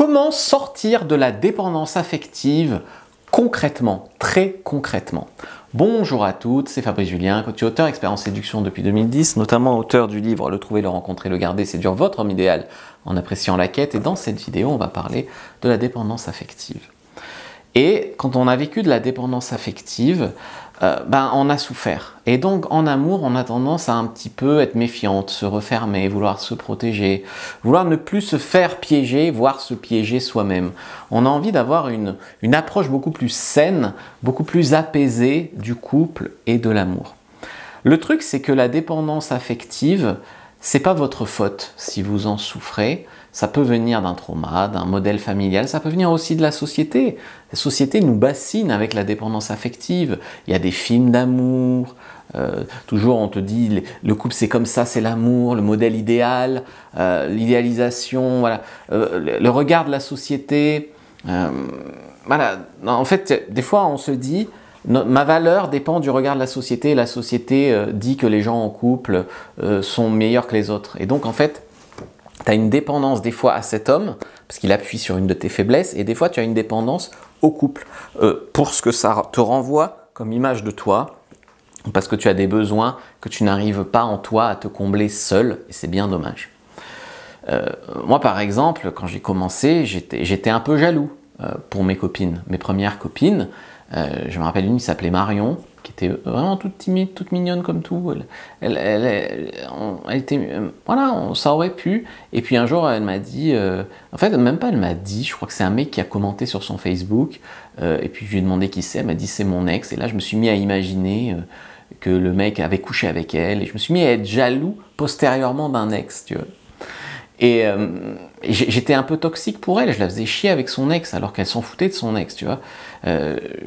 Comment sortir de la dépendance affective concrètement, très concrètement? Bonjour à toutes, c'est Fabrice Julien, coach et auteur, expert en séduction depuis 2010, notamment auteur du livre Le trouver, le rencontrer, le garder, séduire votre homme idéal en appréciant la quête. Et dans cette vidéo, on va parler de la dépendance affective. Et quand on a vécu de la dépendance affective, on a souffert. Et donc en amour, on a tendance à un petit peu être méfiante, se refermer, vouloir se protéger, vouloir ne plus se faire piéger, voire se piéger soi-même. On a envie d'avoir une approche beaucoup plus saine, beaucoup plus apaisée du couple et de l'amour. Le truc, c'est que la dépendance affective, c'est pas votre faute si vous en souffrez. Ça peut venir d'un trauma, d'un modèle familial, ça peut venir aussi de la société. La société nous bassine avec la dépendance affective. Il y a des films d'amour, toujours on te dit le couple c'est comme ça, c'est l'amour, le modèle idéal, l'idéalisation, voilà, le regard de la société. Voilà. En fait, des fois on se dit ma valeur dépend du regard de la société et la société dit que les gens en couple sont meilleurs que les autres. Et donc en fait, tu as une dépendance des fois à cet homme, parce qu'il appuie sur une de tes faiblesses, et des fois tu as une dépendance au couple, pour ce que ça te renvoie comme image de toi, parce que tu as des besoins que tu n'arrives pas en toi à te combler seul, et c'est bien dommage. Moi par exemple, quand j'ai commencé, j'étais un peu jaloux pour mes copines, mes premières copines. Je me rappelle une qui s'appelait Marion, qui était vraiment toute timide, toute mignonne comme tout. Elle était, voilà, ça aurait pu. Et puis un jour, elle m'a dit, en fait, même pas elle m'a dit, je crois que c'est un mec qui a commenté sur son Facebook, et puis je lui ai demandé qui c'est, elle m'a dit c'est mon ex. Et là, je me suis mis à imaginer que le mec avait couché avec elle, et je me suis mis à être jaloux postérieurement d'un ex, tu vois. Et j'étais un peu toxique pour elle, je la faisais chier avec son ex alors qu'elle s'en foutait de son ex, tu vois.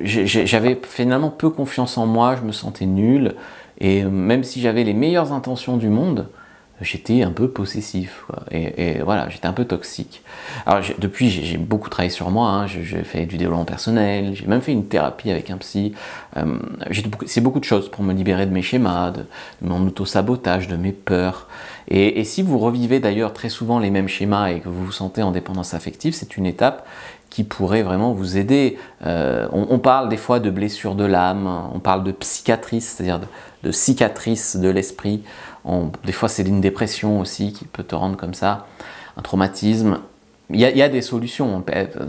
J'avais finalement peu confiance en moi, je me sentais nul, et même si j'avais les meilleures intentions du monde, j'étais un peu possessif, quoi. Et voilà, j'étais un peu toxique. Alors depuis, j'ai beaucoup travaillé sur moi, hein. J'ai fait du développement personnel, j'ai même fait une thérapie avec un psy. C'est beaucoup de choses pour me libérer de mes schémas, de mon auto-sabotage, de mes peurs. Et si vous revivez d'ailleurs très souvent les mêmes schémas et que vous vous sentez en dépendance affective, c'est une étape qui pourrait vraiment vous aider. On parle des fois de blessures de l'âme, on parle de psychiatrice, c'est-à-dire de cicatrices de l'esprit. Des fois c'est une dépression aussi qui peut te rendre comme ça, un traumatisme. Il y a des solutions.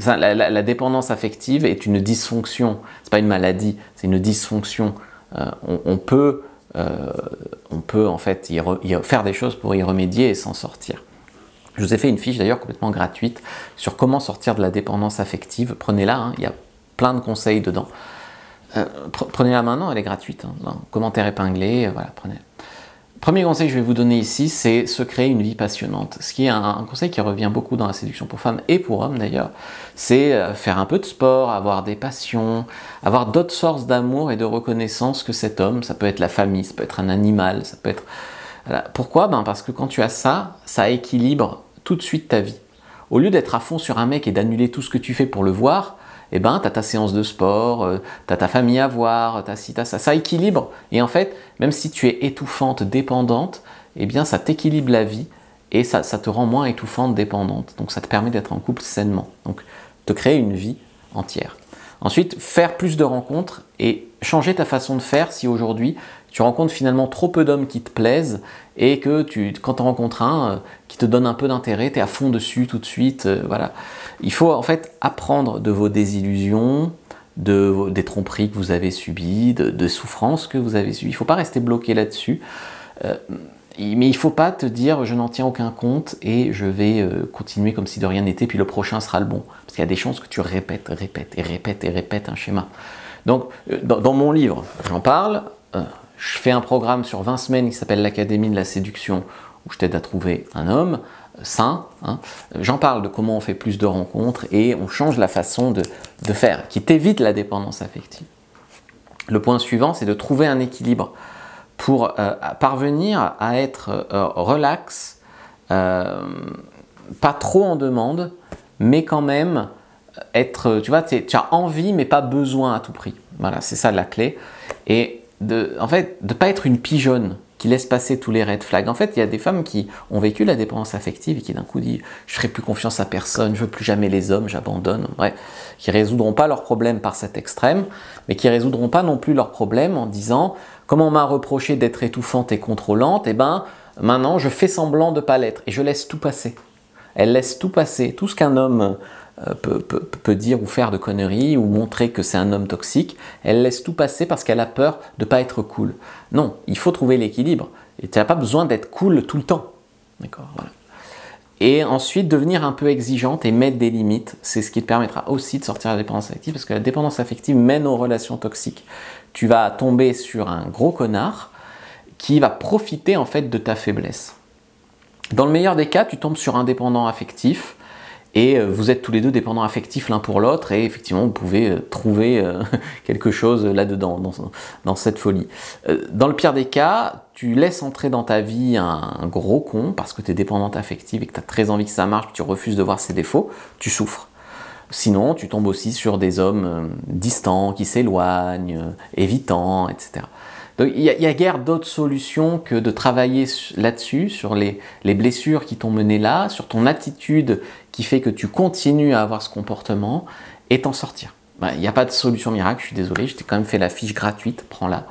La dépendance affective est une dysfonction, c'est pas une maladie, c'est une dysfonction. On peut en fait faire des choses pour y remédier et s'en sortir. Je vous ai fait une fiche d'ailleurs complètement gratuite sur comment sortir de la dépendance affective. Prenez-la, hein, il y a plein de conseils dedans. Prenez-la maintenant, elle est gratuite. Hein, commentaire épinglé, voilà, prenez-la. Premier conseil que je vais vous donner ici, c'est se créer une vie passionnante. Ce qui est un conseil qui revient beaucoup dans la séduction pour femmes et pour hommes d'ailleurs, c'est faire un peu de sport, avoir des passions, avoir d'autres sources d'amour et de reconnaissance que cet homme. Ça peut être la famille, ça peut être un animal, ça peut être... Voilà. Pourquoi? Parce que quand tu as ça, ça équilibre tout de suite ta vie. Au lieu d'être à fond sur un mec et d'annuler tout ce que tu fais pour le voir, tu as ta séance de sport, tu as ta famille à voir, tu as ci, tu as ça. Ça équilibre. Et en fait, même si tu es étouffante, dépendante, eh bien ça t'équilibre la vie et ça te rend moins étouffante, dépendante. Donc ça te permet d'être en couple sainement. Donc te créer une vie entière. Ensuite, faire plus de rencontres et changer ta façon de faire si aujourd'hui tu rencontres finalement trop peu d'hommes qui te plaisent et que quand tu en rencontres un qui te donne un peu d'intérêt, tu es à fond dessus tout de suite. Voilà. Il faut en fait apprendre de vos désillusions, des tromperies que vous avez subies, de souffrances que vous avez subies. Il ne faut pas rester bloqué là-dessus. Mais il ne faut pas te dire je n'en tiens aucun compte et je vais continuer comme si de rien n'était, puis le prochain sera le bon. Parce qu'il y a des chances que tu répètes un schéma. Donc dans mon livre, j'en parle. Je fais un programme sur 20 semaines qui s'appelle l'Académie de la séduction, où je t'aide à trouver un homme sain. Hein. J'en parle de comment on fait plus de rencontres et on change la façon de faire, qui t'évite la dépendance affective. Le point suivant, c'est de trouver un équilibre pour parvenir à être relax, pas trop en demande, mais quand même être, tu vois, tu as envie mais pas besoin à tout prix. Voilà, c'est ça la clé. Et en fait, de ne pas être une pigeonne qui laisse passer tous les red flags. En fait, il y a des femmes qui ont vécu la dépendance affective et qui d'un coup disent « je ferai plus confiance à personne, je veux plus jamais les hommes, j'abandonne ». Bref, qui résoudront pas leurs problèmes par cet extrême, mais qui résoudront pas non plus leurs problèmes en disant « comme on m'a reproché d'être étouffante et contrôlante, eh ben maintenant je fais semblant de pas l'être et je laisse tout passer ». Elle laisse tout passer, tout ce qu'un homme peut dire ou faire de conneries ou montrer que c'est un homme toxique, elle laisse tout passer parce qu'elle a peur de ne pas être cool. Non, il faut trouver l'équilibre. Et tu n'as pas besoin d'être cool tout le temps. D'accord, voilà. Et ensuite, devenir un peu exigeante et mettre des limites, c'est ce qui te permettra aussi de sortir de la dépendance affective, parce que la dépendance affective mène aux relations toxiques. Tu vas tomber sur un gros connard qui va profiter en fait de ta faiblesse. Dans le meilleur des cas, tu tombes sur un dépendant affectif et vous êtes tous les deux dépendants affectifs l'un pour l'autre et effectivement vous pouvez trouver quelque chose là-dedans, dans cette folie. Dans le pire des cas, tu laisses entrer dans ta vie un gros con parce que tu es dépendante affective et que tu as très envie que ça marche, que tu refuses de voir ses défauts, tu souffres. Sinon, tu tombes aussi sur des hommes distants, qui s'éloignent, évitants, etc. Donc, il y a guère d'autres solutions que de travailler là-dessus, sur les blessures qui t'ont mené là, sur ton attitude qui fait que tu continues à avoir ce comportement et t'en sortir. Il n'y a pas de solution miracle, je suis désolé, je t'ai quand même fait la fiche gratuite, prends-la,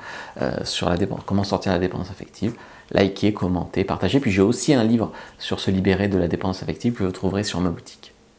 sur la dépendance, comment sortir de la dépendance affective. Likez, commentez, partagez. Puis j'ai aussi un livre sur se libérer de la dépendance affective que vous trouverez sur ma boutique.